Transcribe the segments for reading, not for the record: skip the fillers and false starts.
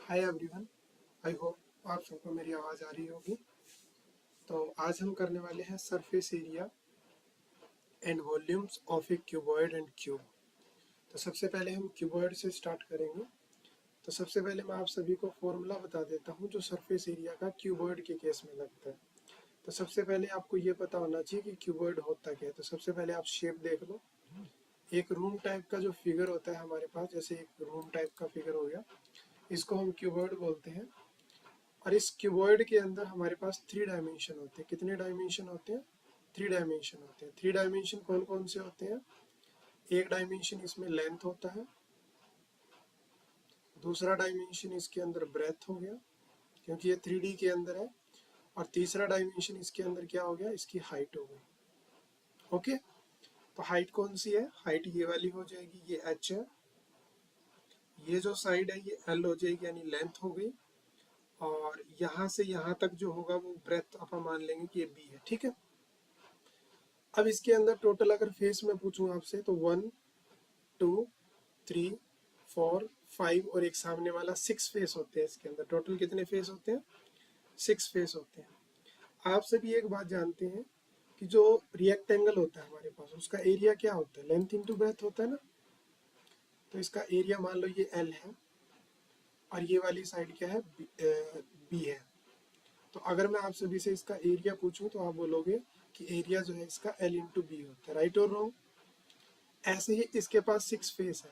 Hi everyone, I hope आप सबको मेरी आवाज़ आ रही होगी। तो आज हम करने वाले हैं surface area and volumes of A cuboid and cube. तो सबसे पहले हम क्यूबॉइड से स्टार्ट करेंगे। तो सबसे पहले मैं आप सभी को फॉर्मूला बता देता हूँ जो सरफेस एरिया का क्यूबॉइड के केस में लगता है। तो सबसे पहले आपको ये पता होना चाहिए कि क्यूबॉइड होता क्या है। तो सबसे पहले आप शेप देख लो। एक रूम टाइप का जो फिगर होता है हमारे पास, जैसे एक रूम टाइप का फिगर हो गया, इसको हम क्यूबॉइड बोलते हैं। और इस क्यूबॉइड के अंदर हमारे पास 3 डायमेंशन होते हैं। कितने डायमेंशन होते हैं? 3 डायमेंशन होते हैं। 3 डायमेंशन कौन कौन से होते हैं? एक डायमेंशन इसमें लेंथ होता है, दूसरा डायमेंशन इसके अंदर ब्रेथ हो गया क्योंकि ये 3D के अंदर है, और तीसरा डायमेंशन इसके अंदर क्या हो गया? इसकी हाइट हो गई। ओके, तो हाइट कौन सी है? हाइट ये वाली हो जाएगी, ये h है। ये जो साइड है ये l हो जाएगी, यानी लेंथ हो गई। और यहाँ से यहाँ तक जो होगा वो ब्रेथ अपन मान लेंगे कि ये b है। ठीक है, अब इसके अंदर टोटल अगर फेस में पूछूं आपसे तो 1 2 3 4 5 और एक सामने वाला 6 फेस होते हैं। इसके अंदर टोटल कितने फेस होते हैं? 6 फेस होते हैं। आप सभी एक बात जानते हैं कि जो रिएक्टेंगल होता है हमारे पास, उसका एरिया क्या होता है? लेंथ इंटू ब्रेथ होता है ना। तो इसका एरिया मान लो ये L है और ये वाली साइड क्या है? B है। तो अगर मैं आप सभी से इसका एरिया पूछूं तो आप बोलोगे कि एरिया जो है इसका L इंटू बी होता है। राइट और रॉन्ग? ऐसे ही इसके पास 6 फेस है।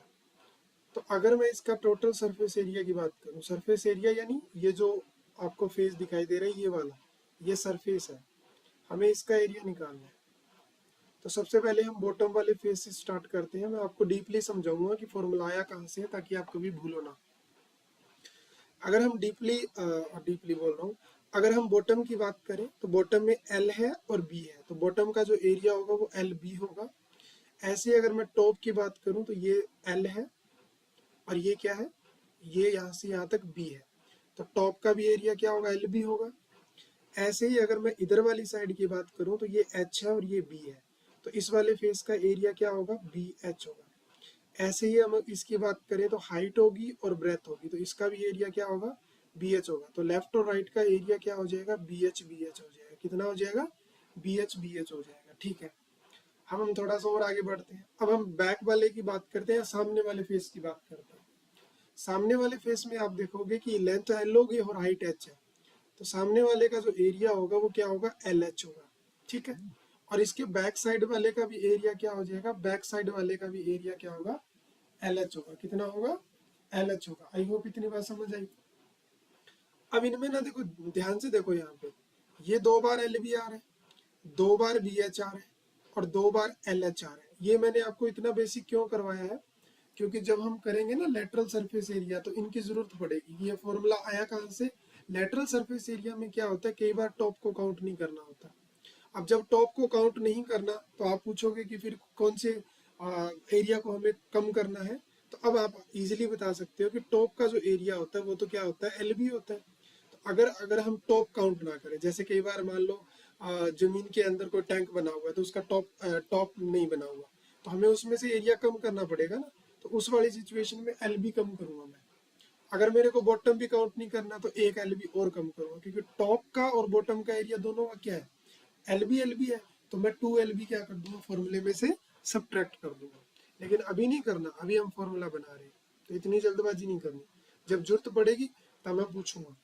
तो अगर मैं इसका टोटल सरफेस एरिया की बात करूं, सरफेस एरिया यानी ये जो आपको फेस दिखाई दे रहा है ये वाला, ये सरफेस है, हमें इसका एरिया निकालना है। तो सबसे पहले हम बॉटम वाले फेस से स्टार्ट करते हैं। मैं आपको डीपली समझाऊंगा कि फॉर्मूला आया कहाँ से है, ताकि आप कभी भूलो ना। अगर हम डीपली बोल रहा हूँ, अगर हम बॉटम की बात करें तो बॉटम में L है और B है, तो बॉटम का जो एरिया होगा वो LB होगा। ऐसे ही अगर मैं टॉप की बात करूं तो ये L है और ये क्या है? ये यहाँ से यहाँ तक B है, तो टॉप का भी एरिया क्या होगा? LB होगा। ऐसे ही अगर मैं इधर वाली साइड की बात करूं तो ये H है और ये B है, तो इस वाले फेस का एरिया क्या होगा? BH होगा। ऐसे ही हम इसकी बात करें तो हाइट होगी और ब्रेथ होगी, तो इसका भी एरिया क्या होगा? BH होगा। तो लेफ्ट और राइट का एरिया क्या हो जाएगा? BH BH हो जाएगा। कितना हो जाएगा? BH BH हो जाएगा। ठीक है, हम थोड़ा सा और आगे बढ़ते हैं। अब हम बैक वाले की बात करते हैं, सामने वाले फेस की बात करते हैं। सामने वाले फेस में आप देखोगे कि लेंथ L होगी और हाइट H है, तो सामने वाले का जो एरिया होगा वो क्या होगा? LH होगा। ठीक है, और इसके बैक साइड वाले का भी एरिया क्या हो जाएगा? बैक साइड वाले का भी एरिया क्या होगा? LH होगा। कितना होगा? LH होगा। आई होप इतनी बात समझ आई। अब इनमें ना देखो, ध्यान से देखो, यहाँ पे ये 2 बार LB आ रहा है, 2 बार BH आ रहा है और 2 बार LH आ रहा है। ये मैंने आपको इतना बेसिक क्यों करवाया है? क्योंकि जब हम करेंगे ना लेटरल सरफेस एरिया तो इनकी जरूरत पड़ेगी। ये फॉर्मूला आया कहाँ से? लेटरल सरफेस एरिया में क्या होता है, कई बार टॉप को काउंट नहीं करना होता। अब जब टॉप को काउंट नहीं करना तो आप पूछोगे कि फिर कौन से एरिया को हमें कम करना है। तो अब आप इजीली बता सकते हो कि टॉप का जो एरिया होता है वो तो क्या होता है? LB होता है। तो अगर अगर हम टॉप काउंट ना करें, जैसे कई बार मान लो जमीन के अंदर कोई टैंक बना हुआ है तो उसका टॉप नहीं बना हुआ, तो हमें उसमें से एरिया कम करना पड़ेगा ना। तो उस वाली सिचुएशन में LB कम करूंगा मैं। अगर मेरे को बॉटम भी काउंट नहीं करना तो एक LB और कम करूंगा, क्योंकि टॉप का और बॉटम का एरिया दोनों का क्या है? LB है। तो मैं 2LB क्या कर दूंगा? फॉर्मूले में से सब्ट्रैक्ट कर दूंगा। लेकिन अभी नहीं करना, अभी हम फॉर्मूला बना रहे हैं, तो इतनी जल्दबाजी नहीं करनी। जब जरूरत पड़ेगी तब मैं पूछूंगा।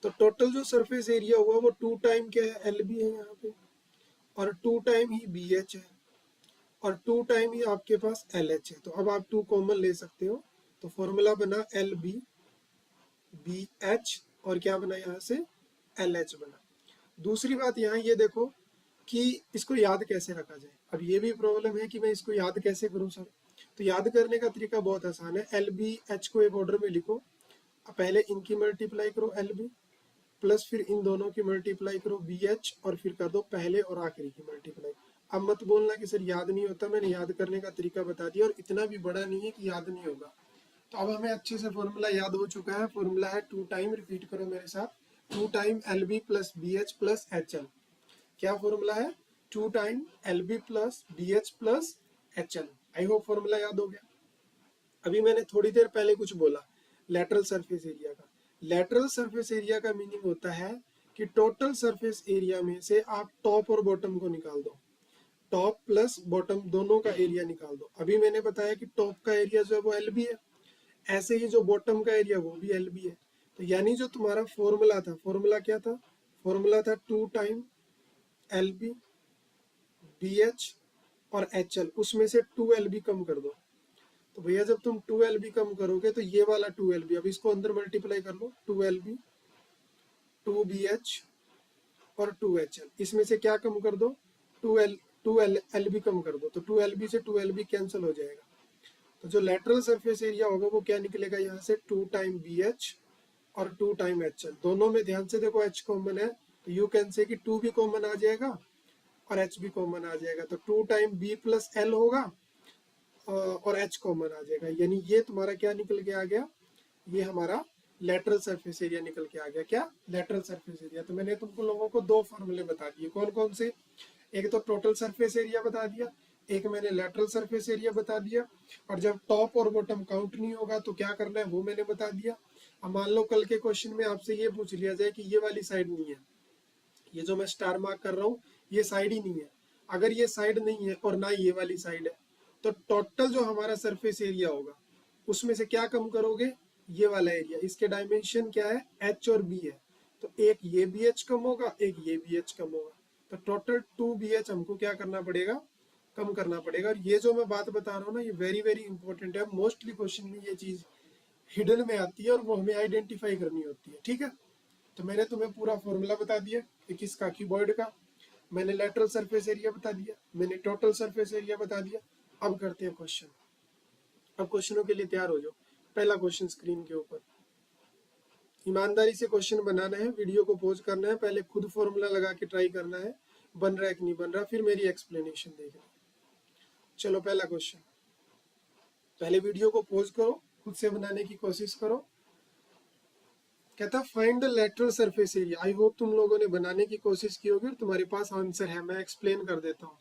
तो टोटल जो सरफेस एरिया हुआ वो 2 टाइम क्या है? LB है यहाँ पे, और 2 टाइम ही BH है, और 2 टाइम ही आपके पास LH है। तो अब आप 2 कॉमन ले सकते हो, तो फॉर्मूला बना LB BH, और क्या बना यहाँ से? LH बना। दूसरी बात यहाँ ये देखो कि इसको याद कैसे रखा जाए। अब ये भी प्रॉब्लम है कि मैं इसको याद कैसे करूँ सर। तो याद करने का तरीका बहुत आसान है। LBH को एक ऑर्डर में लिखो, पहले इनकी मल्टीप्लाई करो LB, प्लस फिर इन दोनों की मल्टीप्लाई करो BH, और फिर कर दो पहले और आखिरी की मल्टीप्लाई। अब मत बोलना कि सर याद नहीं होता, मैंने याद करने का तरीका बता दिया, और इतना भी बड़ा नहीं है कि याद नहीं होगा। तो अब हमें अच्छे से फॉर्मूला याद हो चुका है। फॉर्मूला है 2 टाइम, रिपीट करो मेरे साथ, 2 time LB plus BH plus HL। क्या फॉर्मूला है? 2 time LB plus BH plus HL। I hope formula याद हो गया। अभी मैंने थोड़ी देर पहले कुछ बोला, लेटरल सरफेस एरिया का। लेटरल सरफेस एरिया का मीनिंग होता है कि टोटल सरफेस एरिया में से आप टॉप और बॉटम को निकाल दो, टॉप प्लस बॉटम दोनों का एरिया निकाल दो। अभी मैंने बताया कि टॉप का एरिया जो है वो एल बी है, ऐसे ही जो बॉटम का एरिया वो भी एल बी है। तो यानी जो तुम्हारा फॉर्मूला था, फॉर्मूला क्या था, फॉर्मूला था 2 time L B B H और एच एल, उसमें से 2 एल बी कम कर दो। तो भैया जब तुम 2 एल बी कम करोगे तो ये वाला 2 एल बी, अब इसको अंदर मल्टीप्लाई कर लो, 2 एल बी 2 बी एच और 2 एच एल, इसमें से क्या कम कर दो, 2 एल बी कम कर दो। तो 2 एल बी से 2 एल बी कैंसिल हो जाएगा। तो जो लेटरल सरफेस एरिया होगा वो क्या निकलेगा, यहाँ से 2 टाइम बी एच और 2 टाइम एच एल। दोनों में ध्यान से देखो एच कॉमन है, तो यू कैन से कि 2 भी कॉमन आ जाएगा और एच भी कॉमन आ जाएगा। तो 2 टाइम बी प्लस एल होगा और एच कॉमन आ जाएगा। यानी ये तुम्हारा क्या निकल के आ गया, ये हमारा लेटरल सरफेस एरिया निकल के आ गया। क्या, लेटरल सरफेस एरिया। तो मैंने तुमको लोगों को 2 फॉर्मूले बता दिए, कौन कौन से, एक तो टोटल सरफेस एरिया बता दिया, एक मैंने लेटरल सरफेस एरिया बता दिया। और जब टॉप और बॉटम काउंट नहीं होगा तो क्या करना है वो मैंने बता दिया। अब मान लो कल के क्वेश्चन में आपसे ये पूछ लिया जाए कि ये वाली साइड नहीं है, ये जो मैं स्टार मार्क कर रहा हूँ ये साइड ही नहीं है, अगर ये साइड नहीं है और ना ये वाली साइड है, तो टोटल जो हमारा सरफेस एरिया होगा उसमें से क्या कम करोगे, ये वाला एरिया। इसके डायमेंशन क्या है, एच और बी है, तो एक ये बी एच कम होगा, एक ये बी एच कम होगा। तो टोटल 2 बी एच हमको क्या करना पड़ेगा, कम करना पड़ेगा। और ये जो मैं बात बता रहा हूँ ना, ये वेरी वेरी इंपॉर्टेंट है। मोस्टली क्वेश्चन में ये चीज हिडन में आती है और वो हमें आइडेंटिफाई करनी होती है। ठीक है, तो मैंने तुम्हें पूरा फॉर्मूला बता दिया कि किसका, क्यूबॉइड का। मैंने लेटरल सरफेस एरिया बता दिया, मैंने टोटल सरफेस एरिया बता दिया। अब करते हैं क्वेश्चन। अब क्वेश्चनों के लिए तैयार हो जाओ। पहला क्वेश्चन स्क्रीन के ऊपर, ईमानदारी से क्वेश्चन बनाना है, वीडियो को पॉज करना है, पहले खुद फॉर्मूला लगा के ट्राई करना है बन रहा है कि नहीं बन रहा, फिर मेरी एक्सप्लेनेशन देखना। चलो पहला क्वेश्चन, पहले वीडियो को पॉज करो, खुद से बनाने की कोशिश करो। कहता find the lateral surface area. I hope तुम लोगों ने बनाने की कोशिश की होगी और तुम्हारे पास आंसर है, मैं एक्सप्लेन कर देता हूँ।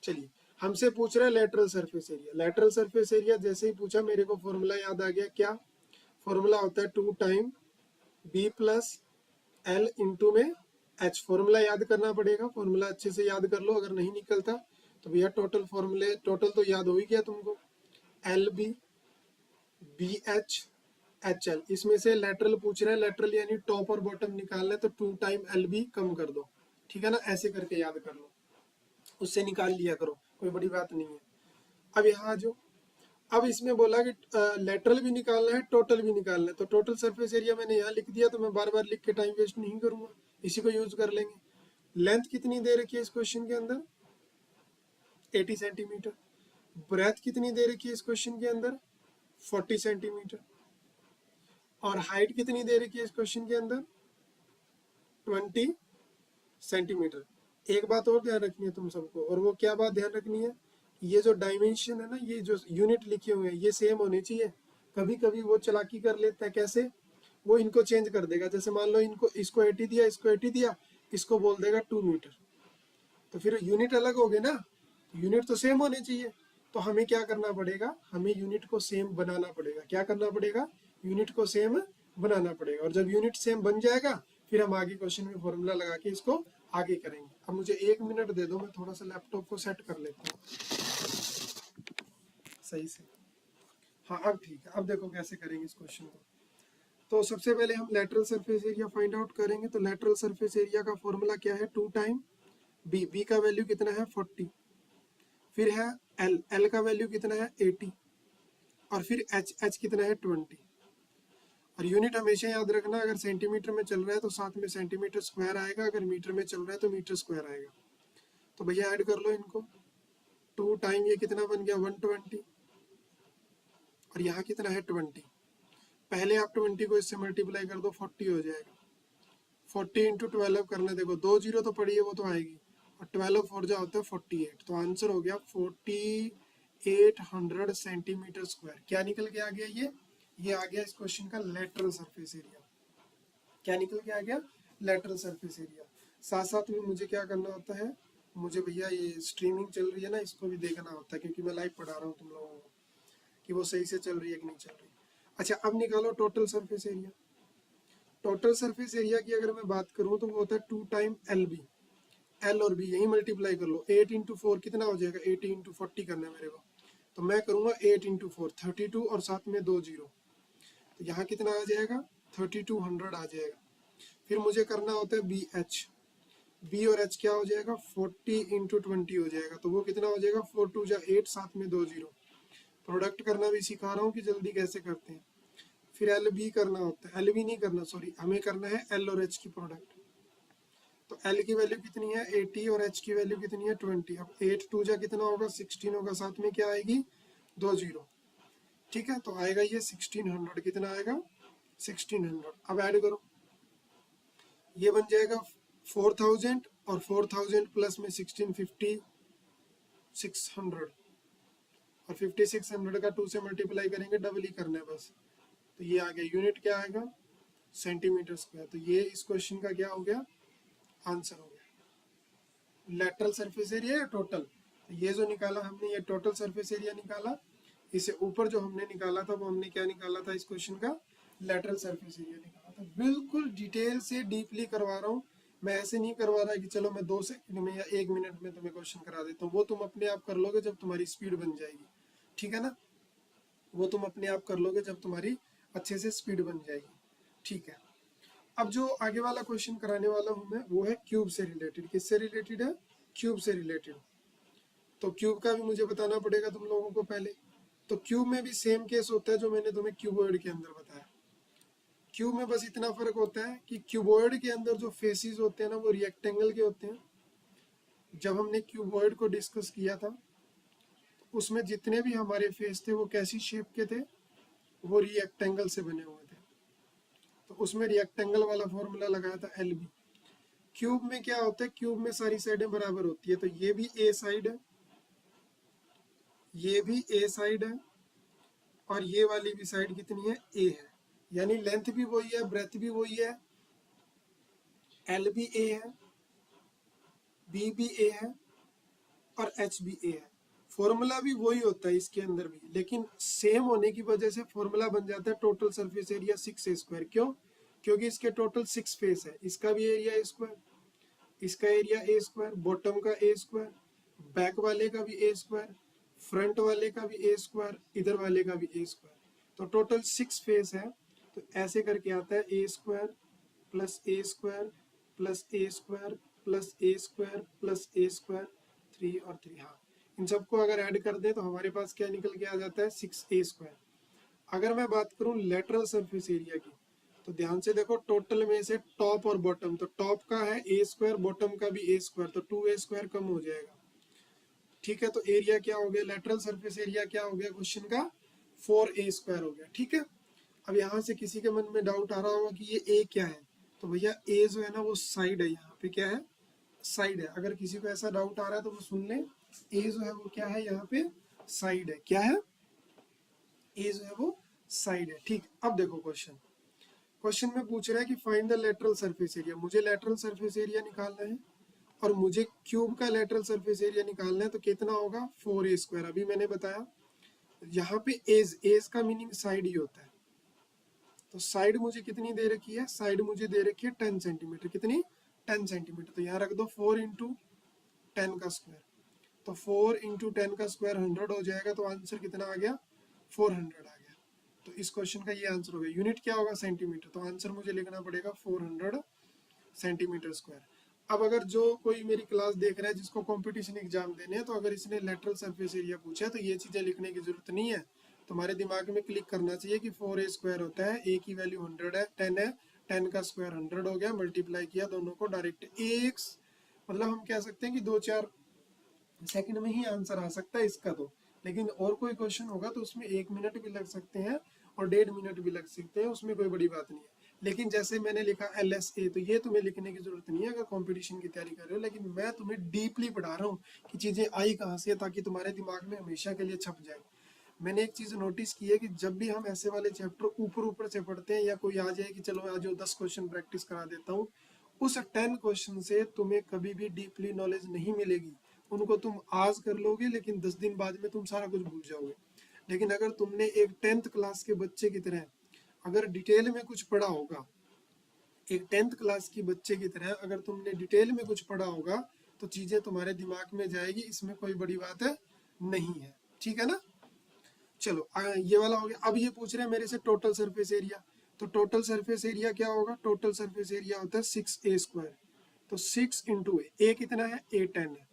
चलिए, हमसे पूछ रहा है lateral surface area. Lateral surface area जैसे ही पूछा मेरे को फॉर्मूला याद आ गया। क्या फॉर्मूला होता है, 2 time B plus L into में एच। फॉर्मूला याद करना पड़ेगा, फॉर्मूला अच्छे से याद कर लो, अगर नहीं निकलता तो भैया टोटल फॉर्मूले, टोटल तो याद हो ही गया तुमको, L B B H H L. इसमें से लेटरल पूछ रहा है, लेटरल यानी टॉप और बॉटम निकालना है, तो 2 टाइम एल बी कम कर दो। ठीक है ना, ऐसे करके याद कर लो, उससे निकाल लिया करो, कोई बड़ी बात नहीं है। अब यहाँ जो, अब इसमें बोला कि लेटरल भी निकालना है, टोटल भी निकालना है। तो टोटल सरफेस एरिया मैंने यहाँ लिख दिया, तो मैं बार बार लिख के टाइम वेस्ट नहीं करूंगा, इसी को यूज कर लेंगे। लेंथ कितनी दे रखी है इस क्वेश्चन के अंदर, 80 सेंटीमीटर। ब्रेथ कितनी दे रखी है इस क्वेश्चन के अंदर, 40 सेंटीमीटर। और हाइट कितनी दे रखी है इस क्वेश्चन के अंदर, 20 सेंटीमीटर। एक बात और ध्यान रखनी है तुम सबको, और वो क्या बात ध्यान रखनी है, ये जो डायमेंशन है ना, ये जो यूनिट लिखे हुए हैं ये सेम होने चाहिए। कभी कभी वो चालाकी कर लेता है, कैसे, वो इनको चेंज कर देगा। जैसे मान लो इनको, इसको 80 दिया, इसको 80 दिया, इसको बोल देगा 2 मीटर, तो फिर यूनिट अलग हो गए ना, यूनिट तो सेम होने चाहिए। तो हमें क्या करना पड़ेगा, हमें यूनिट को सेम बनाना पड़ेगा। क्या करना पड़ेगा, यूनिट को सेम बनाना पड़ेगा। और जब यूनिट सेम बन जाएगा फिर हम आगे क्वेश्चन में फॉर्मूला लगा के इसको आगे करेंगे। अब मुझे 1 मिनट दे दो, मैं थोड़ा सा लैपटॉप को सेट कर लेता हूँ सही से। हाँ अब ठीक है, अब देखो कैसे करेंगे इस क्वेश्चन को। तो सबसे पहले हम lateral surface area find out करेंगे। तो लेटरल सरफेस एरिया का फॉर्मूला क्या है, 2 टाइम बी, बी का वैल्यू कितना है 40, फिर है एल, एल का वैल्यू कितना है 80, और फिर एच, एच कितना है 20। और यूनिट हमेशा याद रखना, अगर सेंटीमीटर में चल रहा है तो साथ में सेंटीमीटर स्क्वायर आएगा, अगर मीटर में चल रहा है तो मीटर स्क्वायर आएगा। तो भैया ऐड कर लो इनको, 2 टाइम ये कितना बन गया 120, और यहाँ कितना है 20। पहले आप 20 को इससे मल्टीप्लाई कर दो, 40 हो जाएगा। 40 इंटू 12 करना, देखो 2 जीरो तो पड़ी है वो तो आएगी, और 12 फोर जा होता है 48। तो आंसर हो गया 4800 सेंटीमीटर स्क्वायर। क्या निकल के आ गया, ये आ गया इस क्वेश्चन का लेटरल सरफेस एरिया। क्या निकल के आ गया, लेटरल सरफेस एरिया। साथ साथ में मुझे क्या करना होता है, मुझे भैया ये स्ट्रीमिंग चल रही है ना, इसको भी देखना होता है, क्योंकि मैं लाइव पढ़ा रहा हूँ तुम लोगों को, कि वो सही से चल रही है कि नहीं चल रही। अच्छा, अब निकालो total surface area. Total surface area की अगर मैं बात करूं तो वो होता है 2 टाइम एल बी। एल और बी यही मल्टीप्लाई कर लो, 8 इंटू 4 कितना हो जाएगा, 80 इंटू 40 करना है मेरे को, तो मैं करूंगा 8 इंटू 4 32 और साथ में 2 जीरो, तो यहाँ कितना आ जाएगा 3200 आ जाएगा। फिर मुझे करना होता है बी एच, बी और एच क्या हो जाएगा 40 इंटू 20 हो जाएगा, तो वो कितना हो जाएगा 4 2 जा 8 साथ में 2 जीरो। प्रोडक्ट करना भी सिखा रहा हूँ कि जल्दी कैसे करते हैं। फिर एल बी करना होता है, एल बी नहीं करना सॉरी, हमें करना है एल और एच की प्रोडक्ट। तो एल की वैल्यू कितनी है 80 और एच की वैल्यू कितनी है 20। अब 8 2 जा कितना होगा 16 होगा, साथ में क्या आएगी 2 जीरो। ठीक है, तो आएगा ये 1600, कितना आएगा 1600। अब ऐड करो, ये बन जाएगा 4000 और 4000 प्लस में 1650 600 और 5600 का 2 से मल्टीप्लाई करेंगे, डबल ही करना है बस। तो ये आ गया, यूनिट क्या आएगा सेंटीमीटर स्क्वायर। तो ये इस क्वेश्चन का क्या हो गया आंसर हो गया। लेटरल सरफेस एरिया या टोटल, तो ये जो निकाला हमने ये टोटल सरफेस एरिया निकाला। इससे ऊपर जो हमने निकाला था वो हमने क्या निकाला था इस क्वेश्चन का लेटरल सरफेस एरिया निकाला था। बिल्कुल डिटेल से डीपली करवा रहा हूँ मैं, ऐसे नहीं करवा रहा कि चलो मैं 2 सेकंड में या 1 मिनट में तुम्हें क्वेश्चन करा देता हूँ, वो तुम अपने आप कर लोगे जब तुम्हारी स्पीड बन जाएगी। ठीक है ना, वो तुम अपने आप कर लोगे जब तुम्हारी अच्छे से स्पीड बन जाएगी। ठीक है, अब जो आगे वाला क्वेश्चन कराने वाला हूं मैं वो है क्यूब से रिलेटेड। किससे रिलेटेड है, क्यूब से रिलेटेड। तो क्यूब का भी मुझे बताना पड़ेगा तुम लोगों को पहले। तो क्यूब में भी सेम केस होता है जो मैंने तुम्हें क्यूबॉइड के अंदर बताया। क्यूब में बस इतना फर्क होता है कि क्यूबॉइड के अंदर जो फेसेस होते हैं ना वो रिएक्टेंगल के होते हैं। जब हमने क्यूबॉइड को डिस्कस किया था उसमें जितने भी हमारे फेस थे वो कैसी शेप के थे, वो रिएक्टेंगल से बने हुए थे। तो उसमें रिएक्टेंगल वाला फॉर्मूला लगाया था एल बी। क्यूब में क्या होता है, क्यूब में सारी साइडें बराबर होती है, तो ये भी ए साइड है, ये भी ए साइड है और ये वाली भी साइड कितनी है ए है, यानी लेंथ भी वही है, ब्रेथ भी वही है, एल भी ए है, बी भी ए है और एच भी ए है। फॉर्मूला भी वही होता है इसके अंदर भी, लेकिन सेम होने की वजह से फॉर्मूला बन जाता है टोटल सरफेस एरिया 6 स्क्वायर। क्यों, क्योंकि इसके टोटल 6 फेस है, इसका भी एरिया ए स्क्वायर, इसका एरिया ए स्क्वायर, बॉटम का ए स्क्वायर, बैक वाले का भी ए स्क्वायर, फ्रंट वाले का भी ए स्क्वायर, इधर वाले का भी ए स्क्वायर। तो टोटल 6 फेस है, तो ऐसे करके आता है ए स्क्वायर प्लस ए स्क्वायर प्लस ए स्क्वायर प्लस ए स्क्वायर प्लस ए स्क्वायर 3 और 3। हाँ, इन सबको अगर ऐड कर दें तो हमारे पास क्या निकल के आ जाता है 6a स्क्वायर। अगर मैं बात करूं लेटरल सरफेस एरिया की, तो ध्यान से देखो टोटल में से टॉप और बॉटम, तो टॉप का है ए स्क्वायर, बॉटम का भी ए स्क्वायर, तो 2a स्क्वायर कम हो जाएगा। ठीक है, तो एरिया क्या हो गया, लेटरल सरफेस एरिया क्या हो गया क्वेश्चन का 4a स्क्वायर हो गया। ठीक है, अब यहाँ से किसी के मन में डाउट आ रहा होगा कि ये ए क्या है, तो भैया ए जो है ना वो साइड है, यहाँ पे क्या है साइड है। अगर किसी को ऐसा डाउट आ रहा है तो वो सुन ले, ए जो है वो क्या है यहाँ पे साइड है। क्या है, ए जो है वो साइड है। ठीक, अब देखो क्वेश्चन, क्वेश्चन में पूछ रहा है कि find the lateral surface area. मुझे लेटरल सरफेस एरिया निकालना है और मुझे क्यूब का लेटरल सरफेस एरिया निकालना है, तो कितना होगा 4a स्क्वायर। अभी मैंने बताया यहाँ पे एज का मीनिंग साइड ही होता है, तो साइड मुझे कितनी दे रखी है, साइड मुझे दे रखी है 10 सेंटीमीटर। कितनी 10 सेंटीमीटर, तो यहाँ रख दो 4 इंटू 10 का स्क्वायर, तो 4 इंटू 10 का स्क्वायर 100 हो जाएगा, तो आंसर कितना आ गया 400 आ गया। तो इस क्वेश्चन का ये आंसर हो गया। यूनिट क्या होगा सेंटीमीटर, तो आंसर मुझे लिखना पड़ेगा 400 सेंटीमीटर स्क्वायर। अब अगर जो कोई मेरी क्लास देख रहा है जिसको कंपटीशन एग्जाम देने हैं, तो अगर इसने लेटरल सरफेस एरिया पूछा है तो ये चीजें लिखने की जरूरत नहीं है, तुम्हारे दिमाग में क्लिक करना चाहिए कि 4a स्क्वायर होता है, a की वैल्यू 100 है, 10 है, 10 का स्क्वायर 100 हो गया, मल्टीप्लाई किया दोनों को डायरेक्ट एक, मतलब हम कह सकते हैं कि 2-4 सेकंड में ही आंसर आ सकता है इसका। तो लेकिन और कोई क्वेश्चन होगा तो उसमें 1 मिनट भी लग सकते हैं और 1.5 मिनट भी लग सकते हैं, उसमें कोई बड़ी बात नहीं है। लेकिन जैसे मैंने लिखा LSA, तो ये तुम्हें लिखने की जरूरत नहीं है अगर कंपटीशन की तैयारी कर रहे हो, लेकिन मैं तुम्हें डीपली पढ़ा रहा हूँ कि चीजें आई कहाँ से, ताकि तुम्हारे दिमाग में हमेशा के लिए छप जाए। मैंने एक चीज नोटिस की है कि जब भी हम ऐसे वाले चैप्टर ऊपर ऊपर से पढ़ते हैं, या कोई आ जाए कि चलो आज 10 क्वेश्चन प्रैक्टिस करा देता हूँ, उस 10 क्वेश्चन से तुम्हें कभी भी डीपली नॉलेज नहीं मिलेगी। उनको तुम आज कर लोगे लेकिन 10 दिन बाद में तुम सारा कुछ भूल जाओगे। लेकिन अगर तुमने एक 10th क्लास के बच्चे की तरह अगर डिटेल में कुछ पढ़ा होगा, एक 10th क्लास की बच्चे की तरह अगर तुमने डिटेल में कुछ पढ़ा होगा तो चीजें तुम्हारे दिमाग में जाएगी, इसमें कोई बड़ी बात है नहीं है। ठीक है ना। चलो ये वाला हो गया। अब ये पूछ रहे हैं मेरे से टोटल सरफेस एरिया। तो टोटल सरफेस एरिया क्या होगा, टोटल सरफेस एरिया होता है 6a²। तो 6 इंटू ए कितना है, ए 10 है,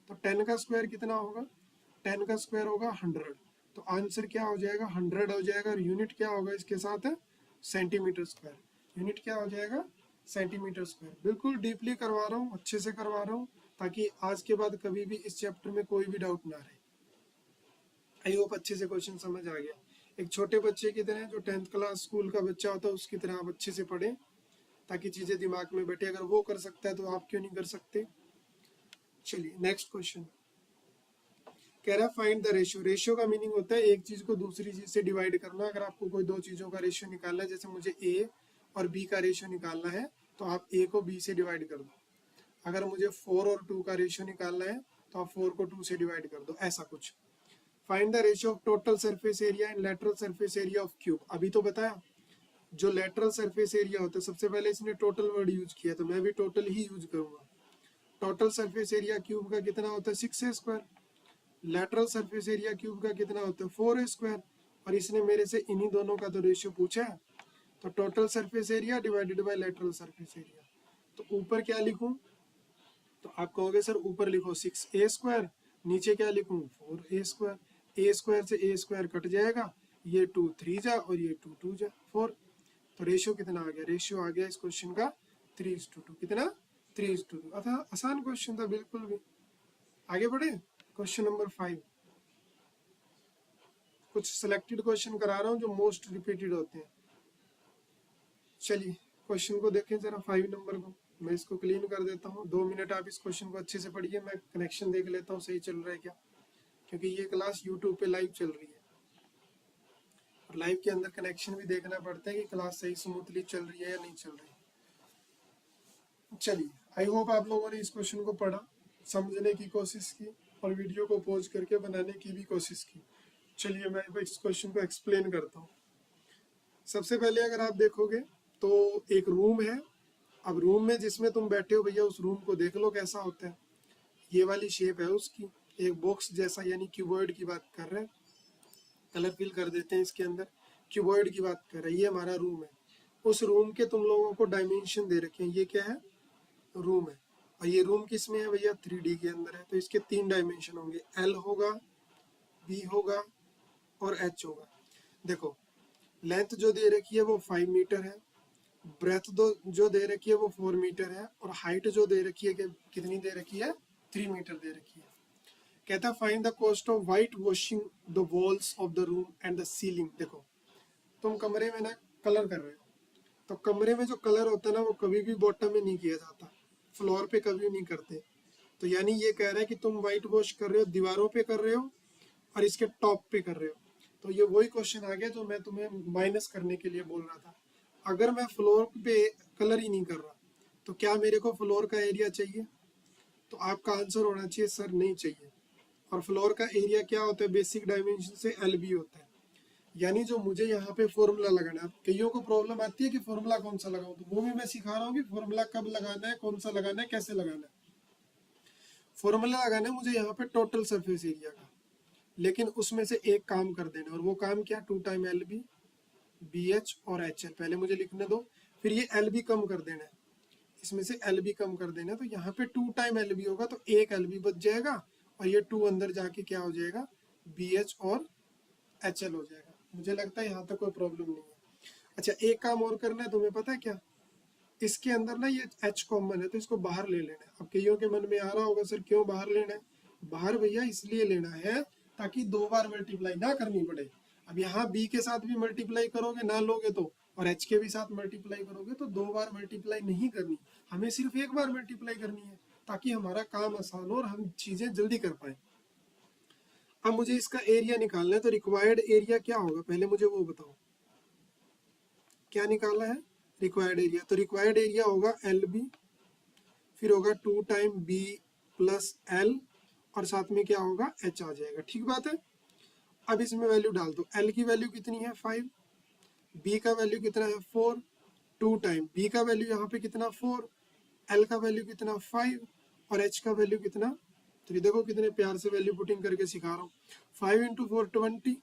तो 10 का स्क्वायर कितना होगा, 10 का स्क्वायर होगा 100। तो आंसर क्या हो जाएगा, 100 हो जाएगा। और यूनिट क्या होगा इसके साथ, सेंटीमीटर स्क्वायर। यूनिट क्या हो जाएगा, सेंटीमीटर स्क्वायर। बिल्कुल डीपली करवा रहा हूँ, अच्छे से करवा रहा हूँ, ताकि आज के बाद कभी भी इस चैप्टर में कोई भी डाउट ना रहे। आई होप अच्छे से क्वेश्चन समझ आ गया। एक छोटे बच्चे की तरह, जो 10th क्लास स्कूल का बच्चा होता है उसकी तरह आप अच्छे से पढ़ें, ताकि चीजें दिमाग में बैठे। अगर वो कर सकता है तो आप क्यों नहीं कर सकते। चलिए नेक्स्ट क्वेश्चन कह रहा है फाइंड द रेशियो। रेशियो का मीनिंग होता है एक चीज को दूसरी चीज से डिवाइड करना। अगर आपको कोई दो चीजों का रेशियो निकालना है, जैसे मुझे ए और बी का रेशियो निकालना है, तो आप ए को बी से डिवाइड कर दो। अगर मुझे 4 और 2 का रेशियो निकालना है तो आप 4 को 2 से डिवाइड कर दो, ऐसा कुछ। Find the ratio of total surface area and lateral surface area of cube. अभी तो बताया जो लेटरल सरफेस एरिया होता है, सबसे पहले इसने टोटल वर्ड यूज किया, तो मैं भी टोटल ही यूज करूंगा। टोटल सरफेस एरिया क्यूब का कितना होता है, 6a²। Lateral surface area cube का कितना होता है, 4a²। और इसने मेरे से इन्हीं दोनों का तो रेशियो पूछा है, तो total surface area divided by lateral surface area. तो ऊपर क्या लिखूं, तो आप कहोगे सर ऊपर लिखो 6a², नीचे क्या लिखूं 4a²। a² से a² कट जाएगा, ये 2 3 जा और ये 2 2 जा 4। तो रेशियो कितना आ गया, रेशियो आ गया इस क्वेश्चन का 3:2। कितना, 3:2। आसान क्वेश्चन था बिल्कुल भी। आगे बढ़े, क्वेश्चन नंबर 5। कुछ सिलेक्टेड क्वेश्चन करा रहा हूँ जो मोस्ट रिपीटेड होते हैं। चलिए क्वेश्चन को देखें जरा, 5 नंबर को। मैं इसको क्लीन कर देता हूँ, 2 मिनट आप इस क्वेश्चन को अच्छे से पढ़िए। मैं कनेक्शन देख लेता हूँ सही चल रहा है क्या, क्योंकि ये क्लास यूट्यूब पे लाइव चल रही है और लाइव के अंदर कनेक्शन भी देखना पड़ता है कि क्लास सही स्मूथली चल रही है या नहीं चल रही है। चलिए आई होप आप लोगों ने इस क्वेश्चन को पढ़ा, समझने की कोशिश की और वीडियो को पॉज करके बनाने की भी कोशिश की। चलिए मैं इस क्वेश्चन को एक्सप्लेन करता हूँ। सबसे पहले अगर आप देखोगे तो एक रूम है। अब रूम में जिसमें तुम बैठे हो भैया, उस रूम को देख लो कैसा होता है। ये वाली शेप है उसकी, एक बॉक्स जैसा, यानी क्यूबॉइड की बात कर रहे हैं। कलर फिल कर देते हैं इसके अंदर, क्यूबॉइड की बात कर रहे हैं। ये हमारा रूम है। उस रूम के तुम लोगों को डायमेंशन दे रखे हैं। ये क्या है, रूम है। और ये रूम किस में है भैया, 3D के अंदर है। तो इसके 3 डायमेंशन होंगे, L होगा, B होगा और H होगा। देखो लेंथ जो दे रखी है वो 5 मीटर है, ब्रेथ जो दे रखी है वो 4 मीटर है, और हाइट जो दे रखी है कितनी दे रखी है, 3 मीटर दे रखी है। कहता है find the cost of white washing the walls of the room and the ceiling. देखो तुम कमरे में ना कलर कर रहे हो, तो कमरे में जो कलर होता है ना वो कभी भी बॉटम में नहीं किया जाता, फ्लोर पे कभी नहीं करते। तो यानी ये कह रहा है कि तुम वाइट वॉश कर रहे हो, दीवारों पे कर रहे हो और इसके टॉप पे कर रहे हो। तो ये वही क्वेश्चन आ गया जो मैं तुम्हें माइनस करने के लिए बोल रहा था। अगर मैं फ्लोर पे कलर ही नहीं कर रहा तो क्या मेरे को फ्लोर का एरिया चाहिए, तो आपका आंसर होना चाहिए सर नहीं चाहिए। और फ्लोर का एरिया क्या होता है, बेसिक डायमेंशन से LB होता है। यानी जो मुझे यहाँ पे फॉर्मूला लगाना है, कईयों को प्रॉब्लम आती है कि फॉर्मूला कौन सा लगाऊं, तो वो भी मैं सिखा रहा हूँ कि फॉर्मूला कब लगाना है, कौन सा लगाना है, कैसे लगाना है। फॉर्मूला लगाना है मुझे यहाँ पे टोटल सरफेस एरिया का, लेकिन उसमें से एक काम कर देना, और वो काम क्या, 2 टाइम LB, BH और HL। पहले मुझे लिखने दो, फिर ये LB कम कर देना है, इसमें से LB कम कर देना है। तो यहाँ पे 2 टाइम LB होगा तो एक LB बच जाएगा, और ये 2 अंदर जाके क्या हो जाएगा, BH और HL हो जाएगा। मुझे लगता है यहाँ तक कोई प्रॉब्लम नहीं है। अच्छा एक काम और करना है, तुम्हें पता है क्या, इसके अंदर ना ये H कॉमन है तो इसको बाहर ले लेना है। अब कईयों के मन में आ रहा होगा सर क्यों बाहर लेना है, बाहर भैया इसलिए लेना है ताकि 2 बार मल्टीप्लाई ना करनी पड़े। अब यहाँ B के साथ भी मल्टीप्लाई करोगे ना लोगे तो, और H के भी साथ मल्टीप्लाई करोगे तो 2 बार मल्टीप्लाई नहीं करनी, हमें सिर्फ 1 बार मल्टीप्लाई करनी है, ताकि हमारा काम आसान हो और हम चीजें जल्दी कर पाए। अब मुझे इसका एरिया निकालना है, तो रिक्वायर्ड एरिया क्या होगा पहले मुझे वो बताओ, क्या निकालना है रिक्वायर्ड एरिया। तो रिक्वायर्ड एरिया होगा LB, फिर होगा 2 टाइम B प्लस L, और साथ में क्या होगा H आ जाएगा। ठीक बात है। अब इसमें वैल्यू डाल दो, एल की वैल्यू कितनी है 5, बी का वैल्यू कितना है 4, 2 टाइम बी का वैल्यू यहाँ पे कितना 4, एल का वैल्यू कितना 5 और एच का वैल्यू कितना 3। देखो कितने प्यार से वैल्यू पुटिंग करके सिखा रहा हूँ। 5 इंटू 4 20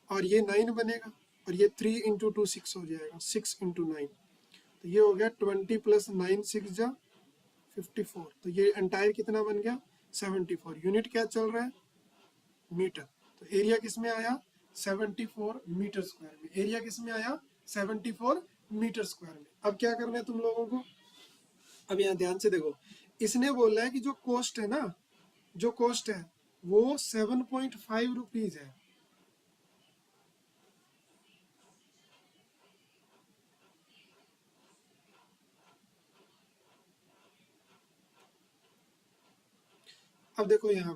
और ये 9 बनेगा और ये 3 इंटू 2 6 हो जाएगा, 6 इंटू 9 तो ये हो गया 20 प्लस 9 6 जा 54। तो ये एंटायर कितना बन गया 74। यूनिट क्या चल रहा है मीटर। तो एरिया किस में आया 74 मीटर स्क्वायर में। एरिया किस में आया 74 मीटर स्क्वायर में। अब क्या करना है तुम लोगों को, अब यहाँ ध्यान से देखो, इसने बोला है कि जो कॉस्ट है ना, जो कॉस्ट है वो 7.5 रुपीज है। अब देखो यहाँ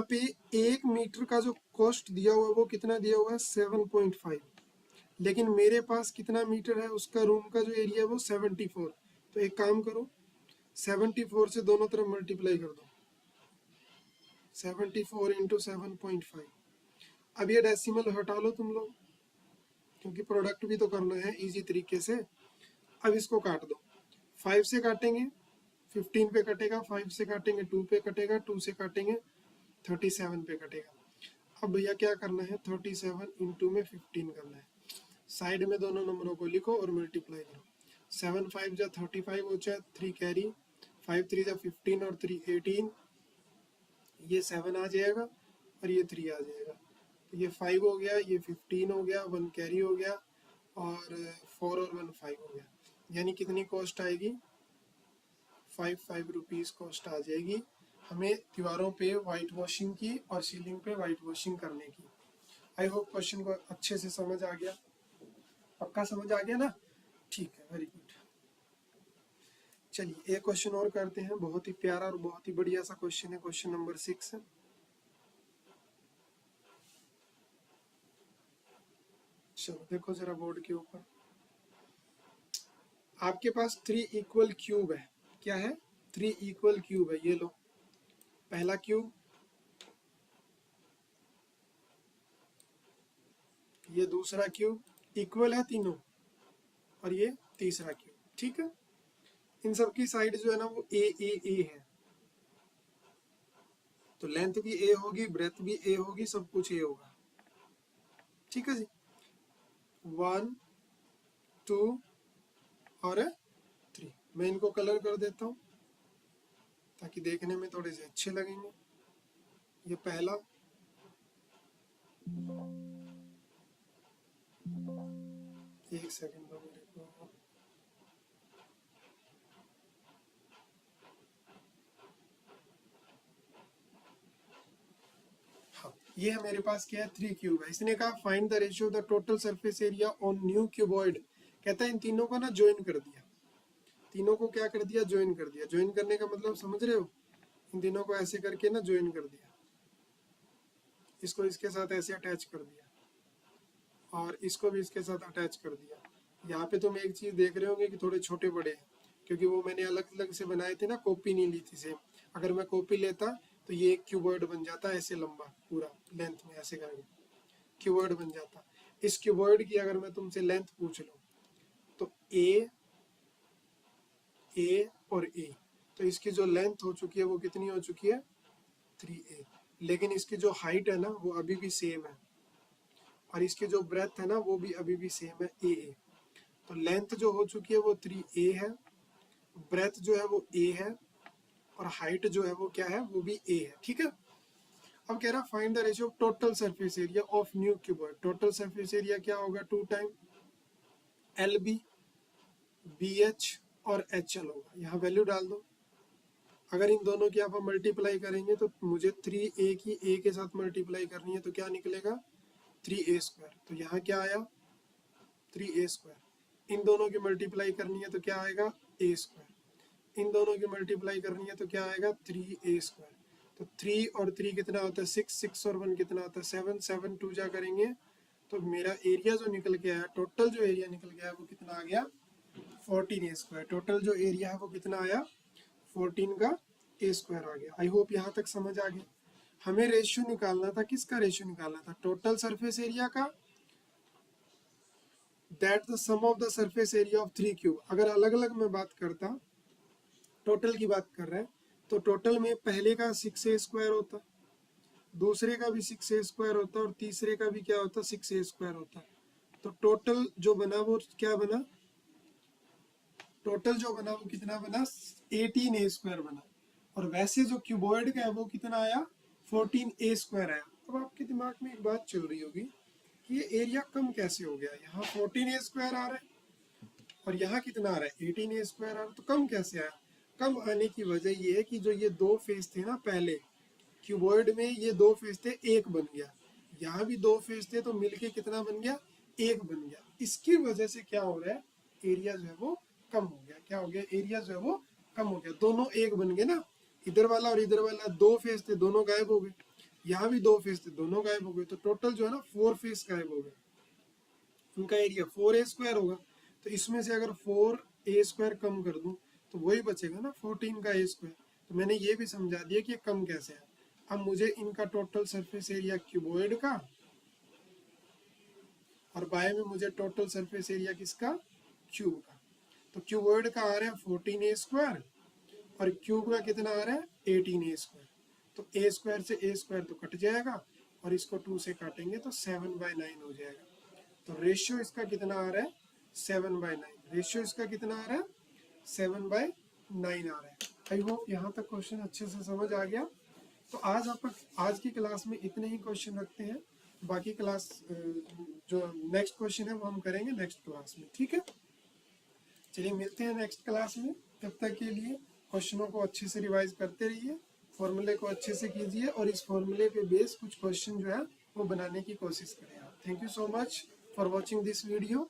पे 1 मीटर का जो कॉस्ट दिया हुआ है वो कितना दिया हुआ है 7.5, लेकिन मेरे पास कितना मीटर है, उसका रूम का जो एरिया है वो 74। तो एक काम करो 74 से दोनों तरफ मल्टीप्लाई कर दो, 74 इंटू 7.5। अब ये डेसिमल हटा लो तुम लोग, क्योंकि प्रोडक्ट भी तो करना है इजी तरीके से। अब इसको काट दो, 5 से काटेंगे 15 पे कटेगा, 5 से काटेंगे 2 पे कटेगा, 2 से काटेंगे 37 पे कटेगा। अब भैया क्या करना है 37 इंटू में 15 करना है, साइड में दोनों नंबरों को लिखो और मल्टीप्लाई करो। 7 5 जा 35 हो जाए, 3 कैरी, 5 3 जा 15 और 3 18, ये 7 आ जाएगा और ये 3 आ जाएगा। तो ये 5 हो गया, ये 15 हो गया, 1 कैरी हो गया और 4 और 1 5 हो गया। यानी कितनी कॉस्ट आएगी 5 रुपीज़ कॉस्ट आ जाएगी हमें दीवारों पे वाइट वॉशिंग की और सीलिंग पे वाइट वॉशिंग करने की। आई होप क्वेश्चन को अच्छे से समझ आ गया, पक्का समझ आ गया ना, ठीक है, वेरी गुड। चलिए एक क्वेश्चन और करते हैं, बहुत ही प्यारा और बहुत ही बढ़िया सा क्वेश्चन है, क्वेश्चन नंबर 6 है। चलो देखो जरा बोर्ड के ऊपर, आपके पास 3 इक्वल क्यूब है। क्या है 3 इक्वल क्यूब है, ये लो पहला क्यूब, ये दूसरा क्यूब, इक्वल है तीनों, और ये तीसरा क्यूब। ठीक है, इन सब की साइड जो है ना वो ए है, तो लेंथ भी ए होगी, ब्रेथ भी ए होगी, सब कुछ ए होगा। ठीक है जी, 1 2 और 3। मैं इनको कलर कर देता हूँ ताकि देखने में थोड़े से अच्छे लगेंगे। ये पहला, एक सेकंड दो मेरे को, हाँ ये है मेरे पास क्या है 3 क्यूब है। इसने कहा find the ratio the total surface area on new cuboid. कहता है इन तीनों को ना ज्वाइन कर दिया, तीनों को क्या कर दिया ज्वाइन कर दिया। ज्वाइन करने का मतलब समझ रहे हो, इन तीनों को ऐसे करके ना ज्वाइन कर दिया, इसको इसके साथ ऐसे अटैच कर दिया और इसको भी इसके साथ अटैच कर दिया। यहाँ पे तुम एक चीज देख रहे होंगे कि थोड़े छोटे बड़े हैं, क्योंकि वो मैंने अलग अलग से बनाए थे ना, कॉपी नहीं ली थी सेम। अगर मैं कॉपी लेता तो ये एक क्यूबॉइड बन जाता ऐसे लंबा पूरा लेंथ में, ऐसे करके क्यूबॉइड बन जाता। इस क्यूबॉइड की अगर मैं तुमसे लेंथ पूछ लूं तो ए और ए, तो इसकी जो लेंथ हो चुकी है वो कितनी हो चुकी है 3a, लेकिन इसकी जो हाइट है ना वो अभी भी सेम है और इसकी जो ब्रेथ है ना वो भी अभी भी सेम है ए। तो लेंथ जो हो चुकी है वो 3a है, ब्रेथ जो है वो a है और हाइट जो है वो क्या है वो भी a है। ठीक है, अब कह रहा find the ratio of total surface area of new cuboid. Total surface area क्या होगा 2 टाइम LB BH और HL होगा। यहाँ वैल्यू डाल दो, अगर इन दोनों की आप मल्टीप्लाई करेंगे तो मुझे 3a की a के साथ मल्टीप्लाई करनी है, तो क्या निकलेगा 3a स्क्वायर। तो यहाँ क्या आया 3a स्क्वायर। इन दोनों की मल्टीप्लाई करनी है तो क्या आएगा a स्क्वायर। इन दोनों की मल्टीप्लाई करनी है तो क्या आएगा 3a स्क्वायर। तो 3 और 3 कितना होता है 6, 6 और 1 कितना होता है 7, 7 2 जा करेंगे तो मेरा एरिया जो निकल के आया, टोटल जो एरिया निकल गया वो कितना आ गया 14a स्क्वायर। टोटल जो एरिया है वो कितना आया 14 का ए स्क्वायर आ गया। आई होप यहाँ तक समझ आ गया। हमें रेशियो निकालना था, किसका रेशियो निकालना था? टोटल सरफेस एरिया का, that the sum of the surface area of 3 cube. अगर अलग अलग मैं बात करता, टोटल की बात कर रहे हैं, तो टोटल में पहले का 6a स्क्वायर होता, दूसरे का भी 6a स्क्वायर होता, और तीसरे का भी क्या होता? 6a स्क्वायर होता। तो टोटल जो बना वो क्या बना? टोटल जो बना वो कितना बना? 18a स्क्वायर बना। और वैसे जो क्यूबॉइड का है वो कितना आया? 14a स्क्वायर आया। अब आपके दिमाग में एक बात चल रही होगी कि ये एरिया कम कैसे हो गया? यहाँ 14a स्क्वायर आ रहा है और यहाँ कितना आ रहा है? 18a स्क्वायर आ रहा है, तो कम कैसे आया? कम आने की वजह ये है कि जो ये दो फेस थे ना, पहले क्यूबॉइड में ये दो फेस थे, एक बन गया, यहाँ भी दो फेस थे, तो मिलके कितना बन गया? एक बन गया। इसकी वजह से क्या हो रहा है? एरिया जो है वो कम हो गया। क्या हो गया? एरिया जो है वो कम हो गया। दोनों एक बन गए ना, इधर वाला और इधर वाला दो फेस थे, दोनों गायब हो गए। यहाँ भी दो फेस थे, दोनों गायब हो गए। तो टोटल जो है ना 4 फेस गायब हो गए। उनका एरिया 4a स्क्वायर होगा। तो इसमें से अगर 4a स्क्वायर कम कर दूं तो वही बचेगा ना 14 का a स्क्वायर। तो मैंने ये भी समझा दिया कि ये कम कैसे है। अब मुझे इनका टोटल सरफेस एरिया क्यूबॉइड का, और बाय में मुझे टोटल सरफेस एरिया किसका? क्यूब का। तो क्यूबॉइड का आ रहा है 14a स्क्वायर और क्यूब का कितना आ रहा है? 18a square. तो a स्क्वायर से a स्क्वायर तो कट जाएगा और इसको 2 से काटेंगे तो 7/9 हो जाएगा। तो रेशियो इसका कितना आ रहा है? 7/9। रेशियो इसका कितना आ रहा है? 7/9 आ रहा है। आई होप यहाँ तक क्वेश्चन अच्छे से समझ आ गया। तो आज की क्लास में इतने ही क्वेश्चन रखते हैं। बाकी क्लास जो नेक्स्ट क्वेश्चन है वो हम करेंगे नेक्स्ट क्लास में, ठीक है? चलिए मिलते हैं नेक्स्ट क्लास में। तब तक के लिए क्वेश्चनों को अच्छे से रिवाइज करते रहिए, फॉर्मूले को अच्छे से कीजिए और इस फॉर्मूले पे बेस कुछ क्वेश्चन जो है वो बनाने की कोशिश करें आप। Thank you so much for watching this video.